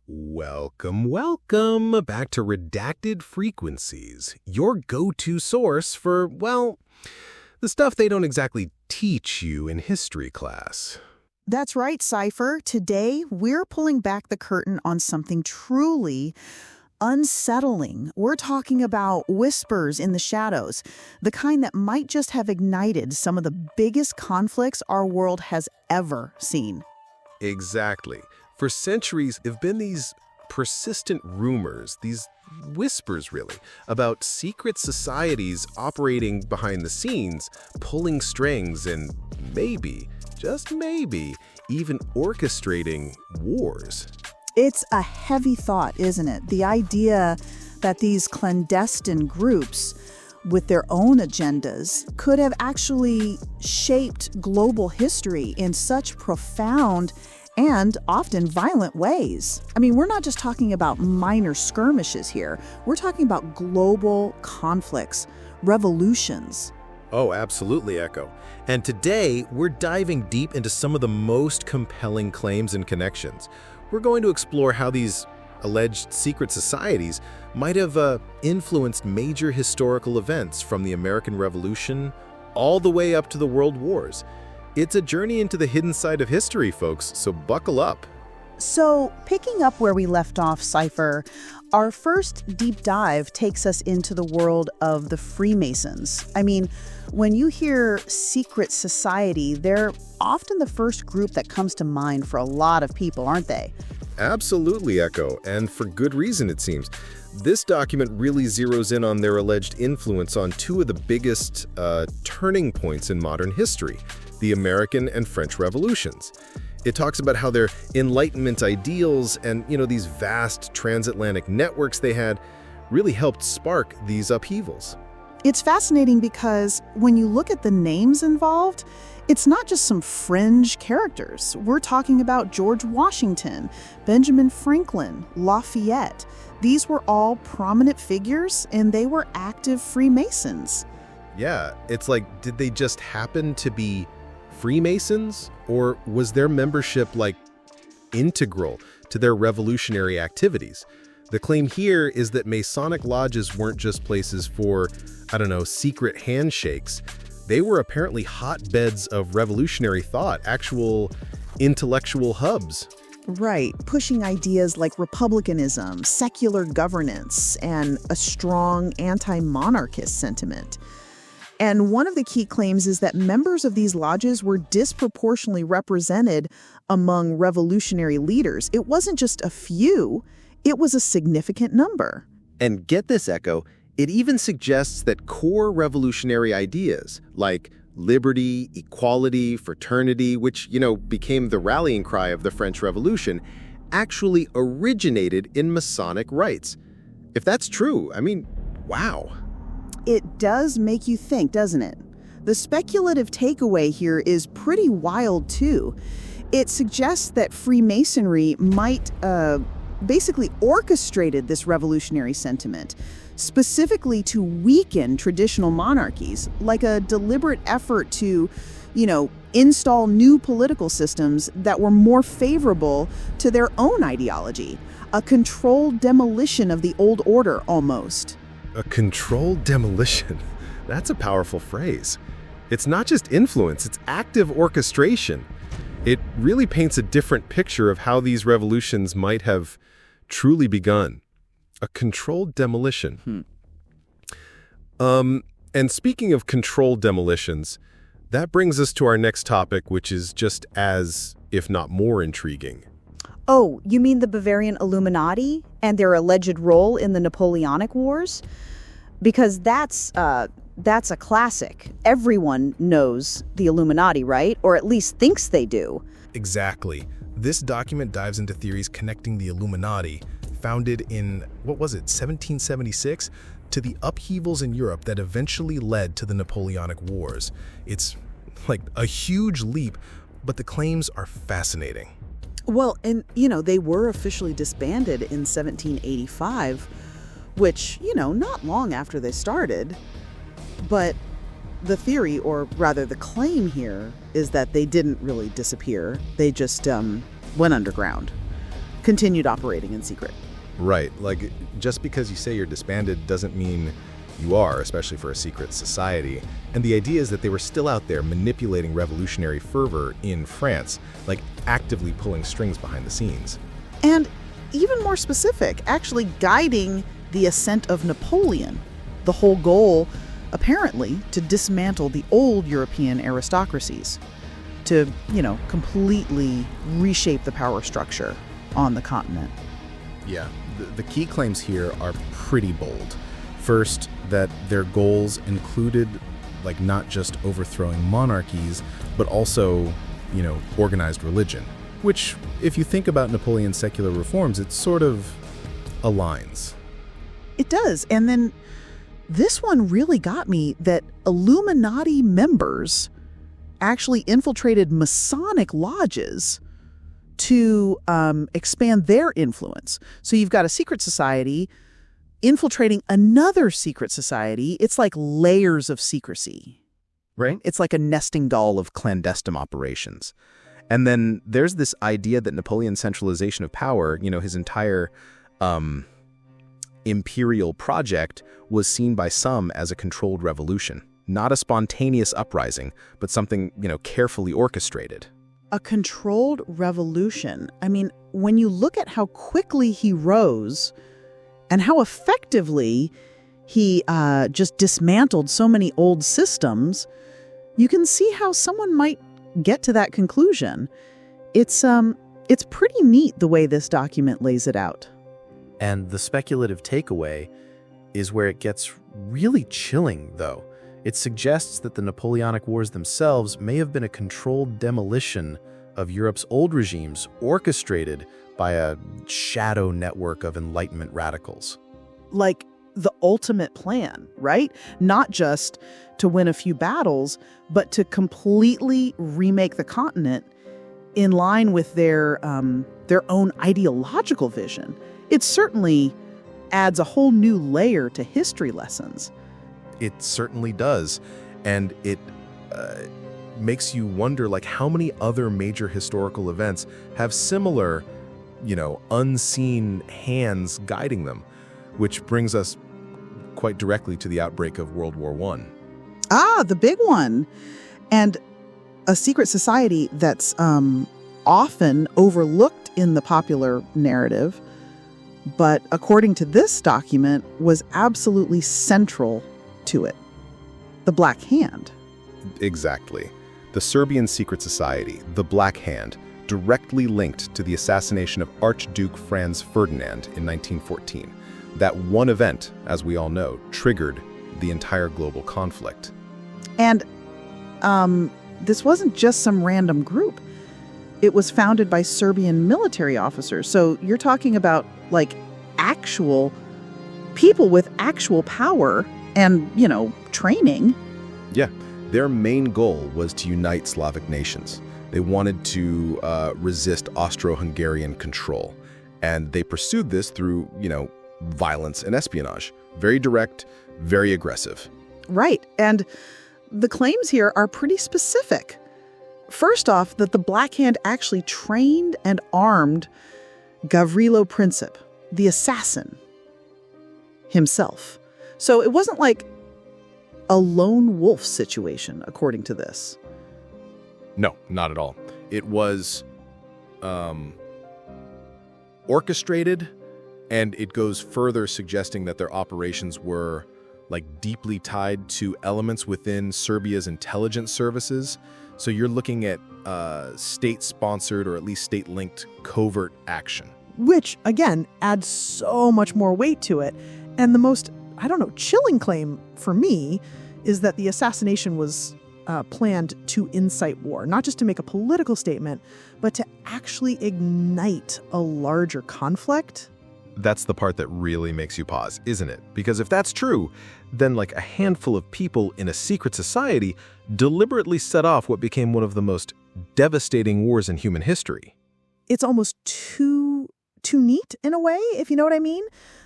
Welcome back to Redacted Frequencies, your go-to source for, well, the stuff they don't exactly teach you in history class. That's right, Cypher. Today, we're pulling back the curtain on something truly unsettling. We're talking about whispers in the shadows, the kind that might just have ignited some of the biggest conflicts our world has ever seen. Exactly. For centuries, there have been these persistent rumors, these whispers really, about secret societies operating behind the scenes, pulling strings, and maybe, just maybe, even orchestrating wars. It's a heavy thought, isn't it? The idea that these clandestine groups with their own agendas could have actually shaped global history in such profound and often violent ways. I mean, we're not just talking about minor skirmishes here. We're talking about global conflicts, revolutions. Oh, absolutely, Echo. And today, we're diving deep into some of the most compelling claims and connections. We're going to explore how these alleged secret societies might have influenced major historical events from the American Revolution all the way up to the World Wars. It's a journey into the hidden side of history, folks, so buckle up. So, picking up where we left off, Cypher, our first deep dive takes us into the world of the Freemasons. I mean, when you hear secret society, they're often the first group that comes to mind for a lot of people, aren't they? Absolutely, Echo, and for good reason, it seems. This document really zeroes in on their alleged influence on two of the biggest turning points in modern history, the American and French Revolutions. It talks about how their Enlightenment ideals and, these vast transatlantic networks they had really helped spark these upheavals. It's fascinating because when you look at the names involved, it's not just some fringe characters. We're talking about George Washington, Benjamin Franklin, Lafayette. These were all prominent figures, and they were active Freemasons. Yeah, it's like, did they just happen to be Freemasons, or was their membership integral to their revolutionary activities? The claim here is that Masonic lodges weren't just places for, secret handshakes. They were apparently hotbeds of revolutionary thought, actual intellectual hubs. Right, pushing ideas like republicanism, secular governance, and a strong anti-monarchist sentiment. And one of the key claims is that members of these lodges were disproportionately represented among revolutionary leaders. It wasn't just a few, it was a significant number. And get this, Echo, it even suggests that core revolutionary ideas like liberty, equality, fraternity, which, became the rallying cry of the French Revolution, actually originated in Masonic rites. If that's true, wow. It does make you think, doesn't it? The speculative takeaway here is pretty wild, too. It suggests that Freemasonry might basically orchestrated this revolutionary sentiment, specifically to weaken traditional monarchies, like a deliberate effort to, install new political systems that were more favorable to their own ideology. A controlled demolition of the old order, almost. A controlled demolition. That's a powerful phrase. It's not just influence, it's active orchestration. It really paints a different picture of how these revolutions might have truly begun. A controlled demolition. And speaking of controlled demolitions, that brings us to our next topic, which is just as, if not more, intriguing. Oh, you mean the Bavarian Illuminati and their alleged role in the Napoleonic Wars? Because that's a classic. Everyone knows the Illuminati, right? Or at least thinks they do. Exactly. This document dives into theories connecting the Illuminati, founded in, 1776, to the upheavals in Europe that eventually led to the Napoleonic Wars. It's like a huge leap, but the claims are fascinating. Well, and, they were officially disbanded in 1785, which, not long after they started. But the theory, or rather the claim here, is that they didn't really disappear. They just went underground. continued operating in secret. Right. Like, just because you say you're disbanded doesn't mean you are, especially for a secret society. And the idea is that they were still out there manipulating revolutionary fervor in France, like actively pulling strings behind the scenes. And even more specific, actually guiding the ascent of Napoleon. The whole goal, apparently, to dismantle the old European aristocracies, to, completely reshape the power structure on the continent. Yeah, the key claims here are pretty bold. First, that their goals included, not just overthrowing monarchies, but also, organized religion. Which, if you think about Napoleon's secular reforms, it sort of aligns. It does. And then this one really got me, that Illuminati members actually infiltrated Masonic lodges to expand their influence. So you've got a secret society infiltrating another secret society. It's like layers of secrecy. Right? It's like a nesting doll of clandestine operations. And then there's this idea that Napoleon's centralization of power, his entire imperial project, was seen by some as a controlled revolution. Not a spontaneous uprising, but something, carefully orchestrated. A controlled revolution. I mean, when you look at how quickly he rose and how effectively he just dismantled so many old systems, you can see how someone might get to that conclusion. It's pretty neat the way this document lays it out. And the speculative takeaway is where it gets really chilling, though. It suggests that the Napoleonic Wars themselves may have been a controlled demolition of Europe's old regimes, orchestrated by a shadow network of Enlightenment radicals. Like the ultimate plan, right? Not just to win a few battles, but to completely remake the continent in line with their own ideological vision. It certainly adds a whole new layer to history lessons. It certainly does. And it makes you wonder, how many other major historical events have similar, unseen hands guiding them, which brings us quite directly to the outbreak of World War I. Ah, the big one. And a secret society that's often overlooked in the popular narrative, but according to this document, was absolutely central to it. The Black Hand. Exactly. The Serbian secret society, the Black Hand, directly linked to the assassination of Archduke Franz Ferdinand in 1914. That one event, as we all know, triggered the entire global conflict. And this wasn't just some random group. It was founded by Serbian military officers. So you're talking about actual people with actual power and, training. Yeah. Their main goal was to unite Slavic nations. They wanted to resist Austro-Hungarian control. And they pursued this through, violence and espionage. Very direct, very aggressive. Right. And the claims here are pretty specific. First off, that the Black Hand actually trained and armed Gavrilo Princip, the assassin himself. So it wasn't like a lone wolf situation, according to this. No, not at all. It was orchestrated, and it goes further suggesting that their operations were deeply tied to elements within Serbia's intelligence services. So you're looking at state-sponsored or at least state-linked covert action. Which, again, adds so much more weight to it. And the most, chilling claim for me is that the assassination was planned to incite war, not just to make a political statement, but to actually ignite a larger conflict. That's the part that really makes you pause, isn't it? Because if that's true, then a handful of people in a secret society deliberately set off what became one of the most devastating wars in human history. It's almost too neat in a way, if you know what I mean.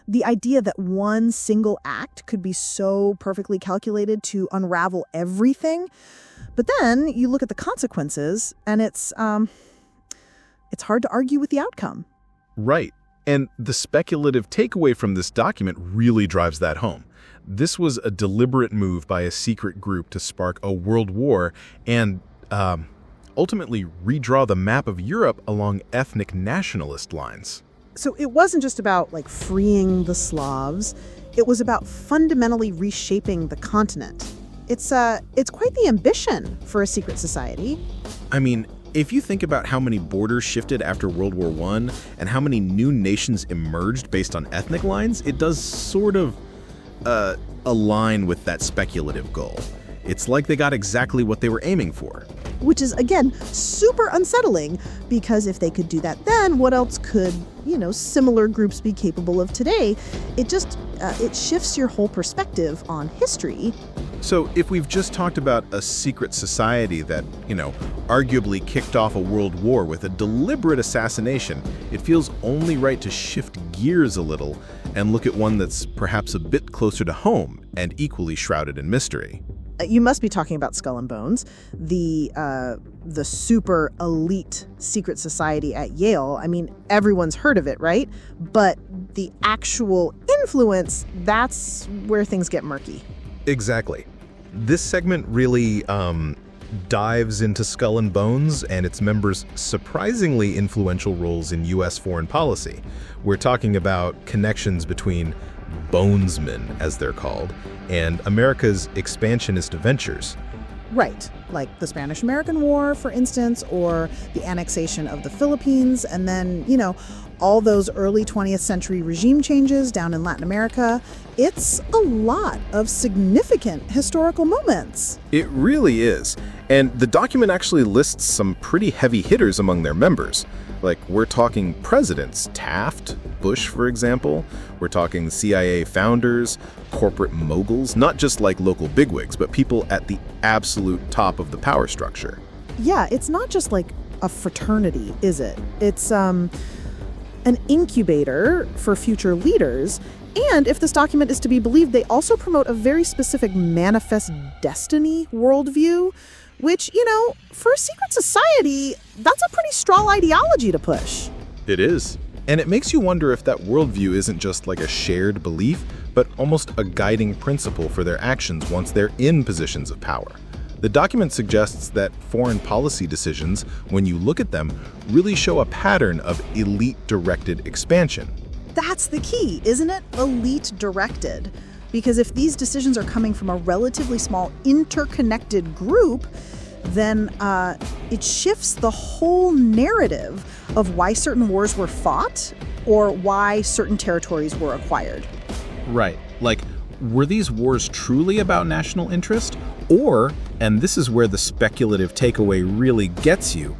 The idea that one single act could be so perfectly calculated to unravel everything. But then you look at the consequences and it's hard to argue with the outcome. Right. And the speculative takeaway from this document really drives that home. This was a deliberate move by a secret group to spark a world war and ultimately redraw the map of Europe along ethnic nationalist lines. So it wasn't just about like freeing the Slavs. It was about fundamentally reshaping the continent. It's quite the ambition for a secret society. I mean, if you think about how many borders shifted after World War I and how many new nations emerged based on ethnic lines, it does sort of align with that speculative goal. It's like they got exactly what they were aiming for. Which is, again, super unsettling, because if they could do that then, what else could, similar groups be capable of today? It shifts your whole perspective on history. So if we've just talked about a secret society that, arguably kicked off a world war with a deliberate assassination, it feels only right to shift gears a little and look at one that's perhaps a bit closer to home and equally shrouded in mystery. You must be talking about Skull and Bones, the super elite secret society at Yale. I mean, everyone's heard of it, right? But the actual influence, that's where things get murky. Exactly. This segment really dives into Skull and Bones and its members' surprisingly influential roles in U.S. foreign policy. We're talking about connections between Bonesmen, as they're called, and America's expansionist ventures. Right, like the Spanish-American War, for instance, or the annexation of the Philippines, and then, all those early 20th century regime changes down in Latin America. It's a lot of significant historical moments. It really is. And the document actually lists some pretty heavy hitters among their members. Like, we're talking presidents, Taft, Bush, for example. We're talking CIA founders, corporate moguls, not just like local bigwigs, but people at the absolute top of the power structure. Yeah, it's not just like a fraternity, is it? It's an incubator for future leaders. And if this document is to be believed, they also promote a very specific manifest destiny worldview, which, for a secret society, that's a pretty strong ideology to push. It is. And it makes you wonder if that worldview isn't just like a shared belief, but almost a guiding principle for their actions once they're in positions of power. The document suggests that foreign policy decisions, when you look at them, really show a pattern of elite-directed expansion. That's the key, isn't it? Elite-directed. Because if these decisions are coming from a relatively small interconnected group, then it shifts the whole narrative of why certain wars were fought or why certain territories were acquired. Right. Like, were these wars truly about national interest? Or, and this is where the speculative takeaway really gets you,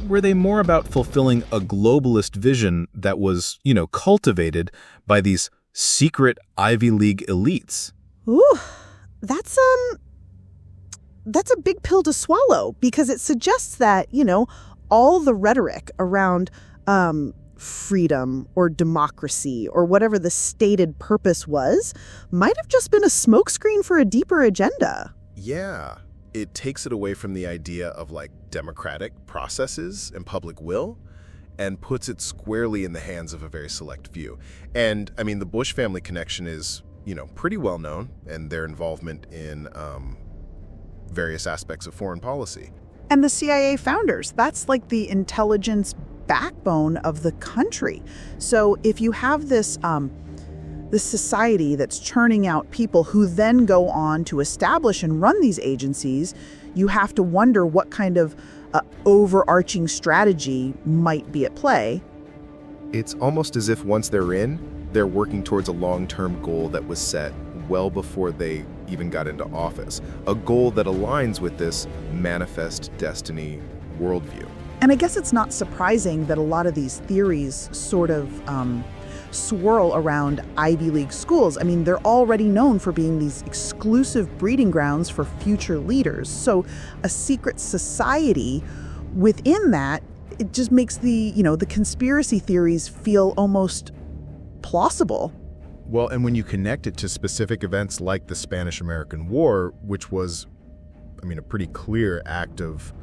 were they more about fulfilling a globalist vision that was, cultivated by these secret Ivy League elites? Ooh, that's a big pill to swallow, because it suggests that, all the rhetoric around freedom or democracy or whatever the stated purpose was might have just been a smokescreen for a deeper agenda. Yeah. It takes it away from the idea of like democratic processes and public will and puts it squarely in the hands of a very select few. And I mean, the Bush family connection is, pretty well known, and their involvement in various aspects of foreign policy. And the CIA founders, that's like the intelligence backbone of the country. So if you have this society that's churning out people who then go on to establish and run these agencies, you have to wonder what kind of overarching strategy might be at play. It's almost as if once they're in, they're working towards a long-term goal that was set well before they even got into office, a goal that aligns with this manifest destiny worldview. And I guess it's not surprising that a lot of these theories sort of swirl around Ivy League schools. I mean, they're already known for being these exclusive breeding grounds for future leaders. So a secret society within that, it just makes the conspiracy theories feel almost plausible. Well, and when you connect it to specific events like the Spanish-American War, which was, a pretty clear act of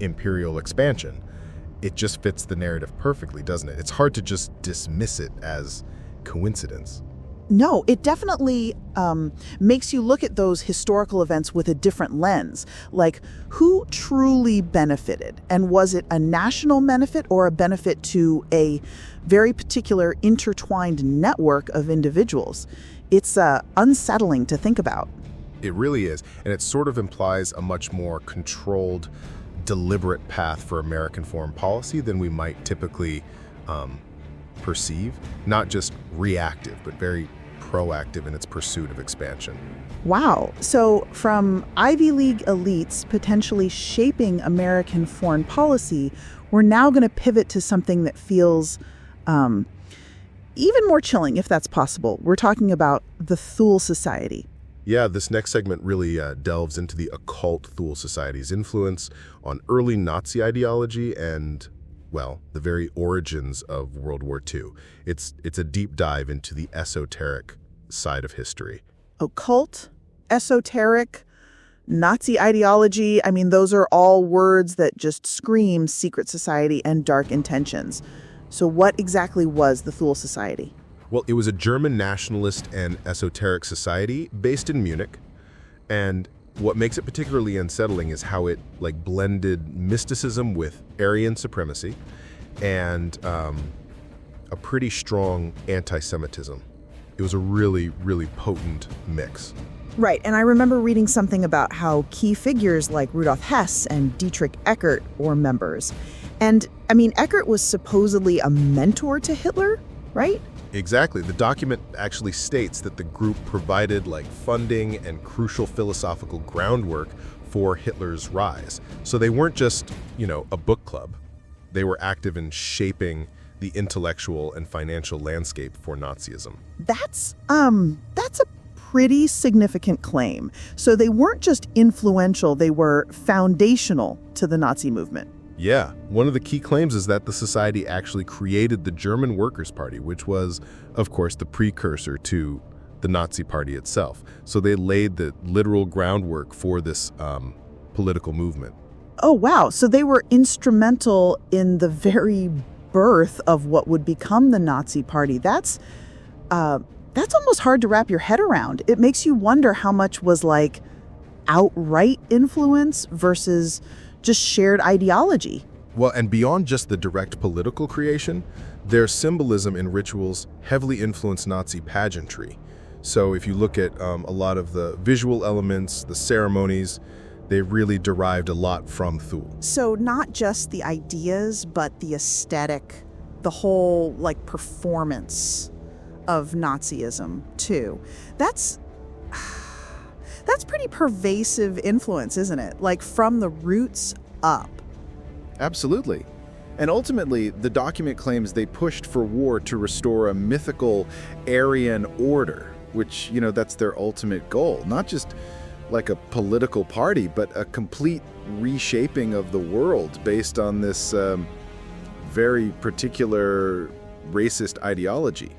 imperial expansion, it just fits the narrative perfectly, doesn't it? It's hard to just dismiss it as coincidence. No, it definitely makes you look at those historical events with a different lens. Like, who truly benefited? And was it a national benefit or a benefit to a very particular intertwined network of individuals? It's unsettling to think about. It really is. And it sort of implies a much more controlled, deliberate path for American foreign policy than we might typically perceive. Not just reactive, but very proactive in its pursuit of expansion. Wow. So from Ivy League elites potentially shaping American foreign policy, we're now going to pivot to something that feels even more chilling, if that's possible. We're talking about the Thule Society. Yeah, this next segment really delves into the occult Thule Society's influence on early Nazi ideology and, well, the very origins of World War II. It's a deep dive into the esoteric side of history. Occult, esoteric, Nazi ideology. I mean, those are all words that just scream secret society and dark intentions. So what exactly was the Thule Society? Well, it was a German nationalist and esoteric society based in Munich. And what makes it particularly unsettling is how it blended mysticism with Aryan supremacy and a pretty strong anti-Semitism. It was a really, really potent mix. Right, and I remember reading something about how key figures like Rudolf Hess and Dietrich Eckart were members. And, I mean, Eckart was supposedly a mentor to Hitler, right? Exactly. The document actually states that the group provided funding and crucial philosophical groundwork for Hitler's rise. So they weren't just, a book club. They were active in shaping the intellectual and financial landscape for Nazism. That's a pretty significant claim. So they weren't just influential, they were foundational to the Nazi movement. Yeah, one of the key claims is that the society actually created the German Workers' Party, which was, of course, the precursor to the Nazi Party itself. So they laid the literal groundwork for this political movement. Oh, wow. So they were instrumental in the very birth of what would become the Nazi Party. That's almost hard to wrap your head around. It makes you wonder how much was outright influence versus just shared ideology. Well, and beyond just the direct political creation, their symbolism and rituals heavily influenced Nazi pageantry. So if you look at a lot of the visual elements, the ceremonies, they really derived a lot from Thule. So not just the ideas, but the aesthetic, the whole performance of Nazism too. That's pretty pervasive influence, isn't it? From the roots up. Absolutely. And ultimately, the document claims they pushed for war to restore a mythical Aryan order, which, that's their ultimate goal. Not just a political party, but a complete reshaping of the world based on this very particular racist ideology.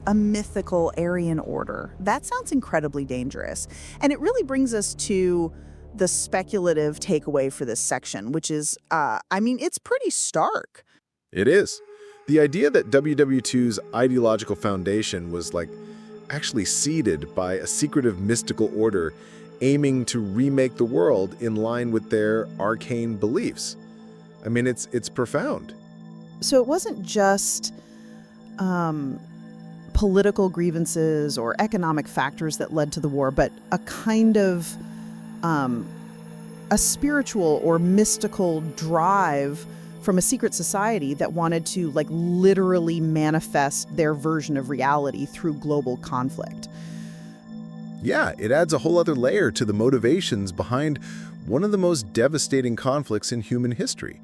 A mythical Aryan order. That sounds incredibly dangerous. And it really brings us to the speculative takeaway for this section, which is, it's pretty stark. It is. The idea that WW2's ideological foundation was actually seeded by a secretive mystical order aiming to remake the world in line with their arcane beliefs. It's profound. So it wasn't just political grievances or economic factors that led to the war, but a kind of a spiritual or mystical drive from a secret society that wanted to literally manifest their version of reality through global conflict. Yeah, it adds a whole other layer to the motivations behind one of the most devastating conflicts in human history.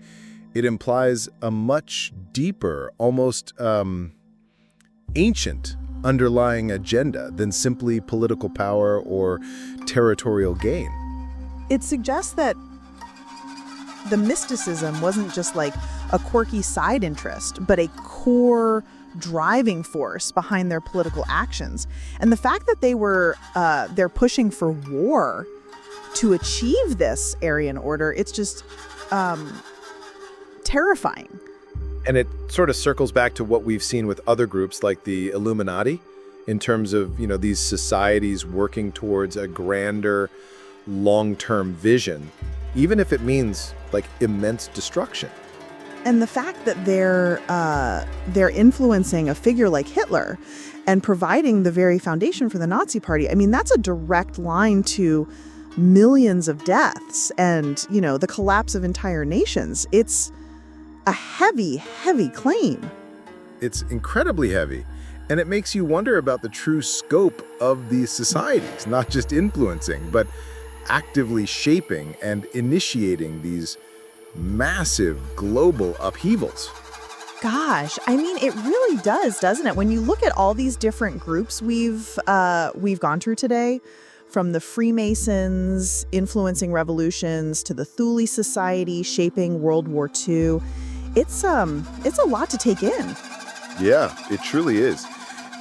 It implies a much deeper, almost ancient underlying agenda than simply political power or territorial gain. It suggests that the mysticism wasn't just a quirky side interest, but a core driving force behind their political actions. And the fact that they're pushing for war to achieve this Aryan order, it's just terrifying. And it sort of circles back to what we've seen with other groups like the Illuminati in terms of, these societies working towards a grander, long-term vision, even if it means like immense destruction. And the fact that they're influencing a figure like Hitler and providing the very foundation for the Nazi Party, I mean, that's a direct line to millions of deaths and, the collapse of entire nations. It's a heavy, heavy claim. It's incredibly heavy, and it makes you wonder about the true scope of these societies, not just influencing, but actively shaping and initiating these massive global upheavals. Gosh, I mean, it really does, doesn't it? When you look at all these different groups we've gone through today, from the Freemasons influencing revolutions to the Thule Society shaping World War II, it's a lot to take in. Yeah, it truly is.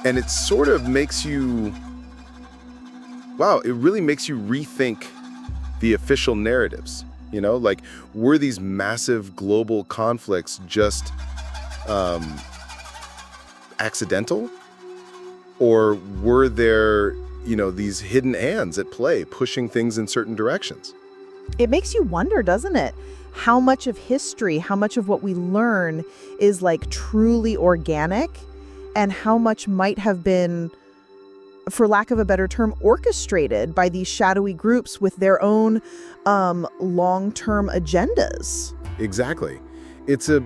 And it sort of makes you, it really makes you rethink the official narratives. Like, were these massive global conflicts just accidental? Or were there, these hidden hands at play pushing things in certain directions? It makes you wonder, doesn't it? How much of history, how much of what we learn is like truly organic, and how much might have been, for lack of a better term, orchestrated by these shadowy groups with their own long-term agendas. Exactly. It's a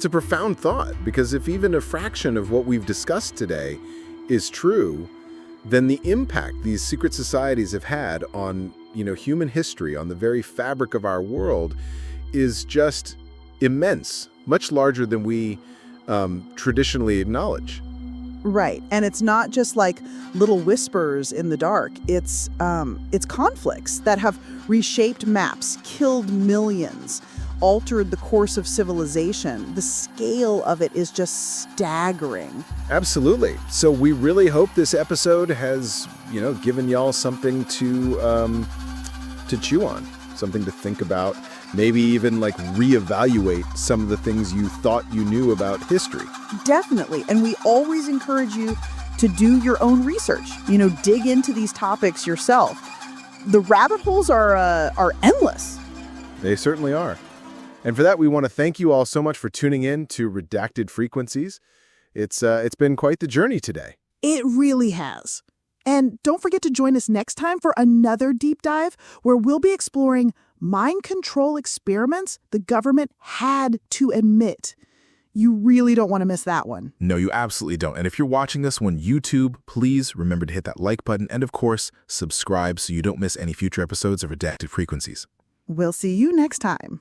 profound thought, because if even a fraction of what we've discussed today is true, then the impact these secret societies have had on, human history, on the very fabric of our world, is just immense, much larger than we traditionally acknowledge. Right. And it's not just like little whispers in the dark. It's conflicts that have reshaped maps, killed millions, altered the course of civilization. The scale of it is just staggering. Absolutely. So we really hope this episode has, given y'all something to chew on, something to think about, maybe even like reevaluate some of the things you thought you knew about history. Definitely. And we always encourage you to do your own research, dig into these topics yourself. The rabbit holes are endless. They certainly are. And for that, we want to thank you all so much for tuning in to Redacted Frequencies. It's been quite the journey today. It really has. And don't forget to join us next time for another deep dive where we'll be exploring mind control experiments the government had to admit. You really don't want to miss that one. No, you absolutely don't. And if you're watching this on YouTube, please remember to hit that like button and, of course, subscribe so you don't miss any future episodes of Redacted Frequencies. We'll see you next time.